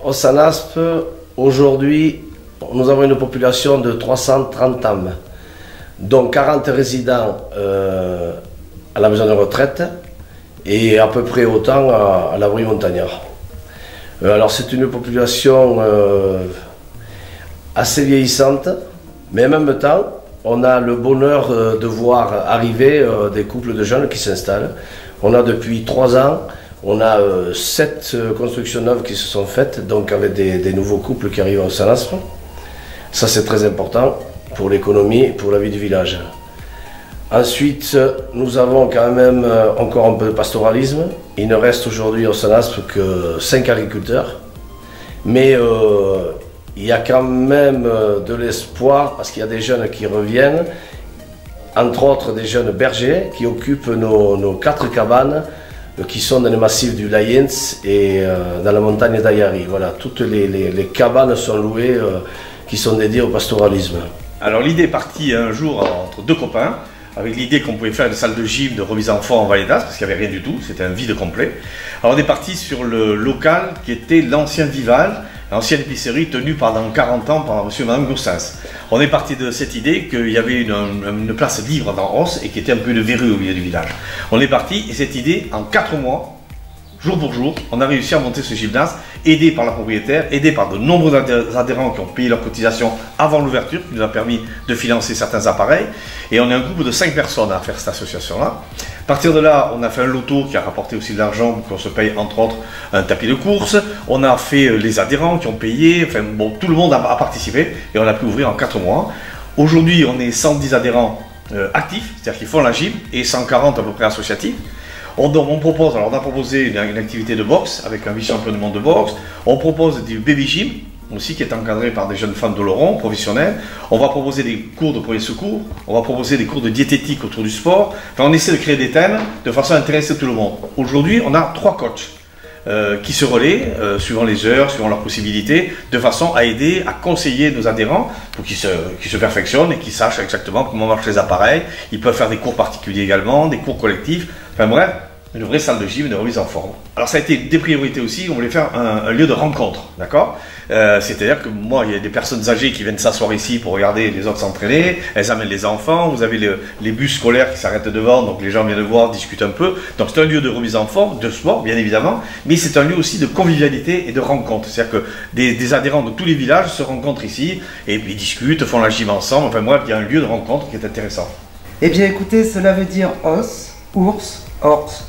Ossanaspe, aujourd'hui, nous avons une population de 330 âmes, dont 40 résidents à la maison de retraite et à peu près autant à l'abri montagnard. Alors c'est une population assez vieillissante, mais en même temps, on a le bonheur de voir arriver des couples de jeunes qui s'installent. On a depuis 3 ans, on a 7 constructions neuves qui se sont faites, donc avec des nouveaux couples qui arrivent au Ossanaspe. Ça c'est très important pour l'économie et pour la vie du village. Ensuite, nous avons quand même encore un peu de pastoralisme. Il ne reste aujourd'hui au Ossanaspe que 5 agriculteurs. Mais il y a quand même de l'espoir parce qu'il y a des jeunes qui reviennent, entre autres des jeunes bergers qui occupent nos 4 cabanes qui sont dans le massif du Layens et dans la montagne d'Ayari. Voilà, toutes les cabanes sont louées qui sont dédiées au pastoralisme. Alors l'idée est partie un jour entre 2 copains, avec l'idée qu'on pouvait faire une salle de gym de remise en forme en Vallée d'Aspe, parce qu'il n'y avait rien du tout, c'était un vide complet. Alors on est parti sur le local qui était l'ancien Vival, l'ancienne épicerie tenue pendant 40 ans par monsieur et madame Goussens. On est parti de cette idée qu'il y avait une place libre dans Rosse et qui était un peu une verrue au milieu du village. On est parti et cette idée, en 4 mois, jour pour jour, on a réussi à monter ce gymnase, aidé par la propriétaire, aidé par de nombreux adhérents qui ont payé leur cotisation avant l'ouverture, qui nous a permis de financer certains appareils. Et on est un groupe de 5 personnes à faire cette association-là. À partir de là, on a fait un loto qui a rapporté aussi de l'argent pour qu'on se paye entre autres un tapis de course. On a fait les adhérents qui ont payé, enfin bon, tout le monde a participé et on a pu ouvrir en 4 mois. Aujourd'hui, on est 110 adhérents actifs, c'est-à-dire qui font la gym, et 140 à peu près associatifs. On a proposé une activité de boxe avec un vice-champion du monde de boxe. On propose du baby gym aussi qui est encadré par des jeunes femmes d'Oloron, professionnelles. On va proposer des cours de premiers secours. On va proposer des cours de diététique autour du sport. Enfin, on essaie de créer des thèmes de façon à intéresser tout le monde. Aujourd'hui, on a 3 coachs qui se relaient suivant les heures, suivant leurs possibilités, de façon à aider, à conseiller nos adhérents pour qu'ils se perfectionnent et qu'ils sachent exactement comment marchent les appareils. Ils peuvent faire des cours particuliers également, des cours collectifs. Enfin bref, une vraie salle de gym, une remise en forme. Alors ça a été des priorités aussi, on voulait faire un lieu de rencontre, d'accord, c'est-à-dire que moi, il y a des personnes âgées qui viennent s'asseoir ici pour regarder les autres s'entraîner, elles amènent les enfants, vous avez les bus scolaires qui s'arrêtent devant, donc les gens viennent voir, discutent un peu. Donc c'est un lieu de remise en forme, de sport bien évidemment, mais c'est un lieu aussi de convivialité et de rencontre. C'est-à-dire que des adhérents de tous les villages se rencontrent ici, et puis discutent, font la gym ensemble, enfin bref, il y a un lieu de rencontre qui est intéressant. Eh bien écoutez, cela veut dire os, ours,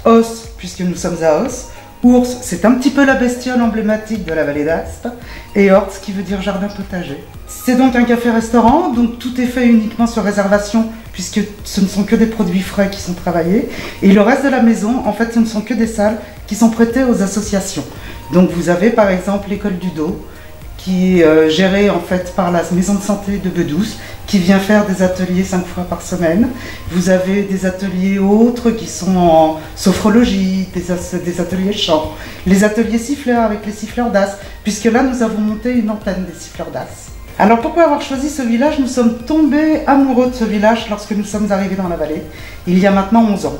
os, puisque nous sommes à Os. Ours, c'est un petit peu la bestiole emblématique de la Vallée d'Aspe. Et Hort, qui veut dire jardin potager. C'est donc un café-restaurant, donc tout est fait uniquement sur réservation, puisque ce ne sont que des produits frais qui sont travaillés. Et le reste de la maison, en fait, ce ne sont que des salles qui sont prêtées aux associations. Donc vous avez par exemple l'école du dos, qui est gérée en fait par la maison de santé de Bedouce, qui vient faire des ateliers 5 fois par semaine. Vous avez des ateliers autres qui sont en sophrologie, des ateliers chant, les ateliers siffleurs avec les siffleurs d'As, puisque là nous avons monté une antenne des siffleurs d'As. Alors pourquoi avoir choisi ce village? Nous sommes tombés amoureux de ce village lorsque nous sommes arrivés dans la vallée, il y a maintenant 11 ans.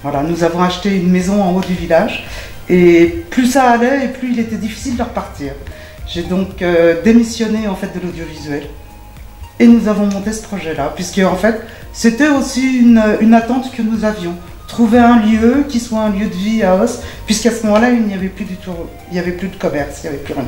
Voilà, nous avons acheté une maison en haut du village, et plus ça allait, et plus il était difficile de repartir. J'ai donc démissionné en fait de l'audiovisuel et nous avons monté ce projet-là, puisque en fait c'était aussi une attente que nous avions. Trouver un lieu qui soit un lieu de vie à Os, puisqu'à ce moment-là il n'y avait plus du tout, il n'y avait plus de commerce, il n'y avait plus rien.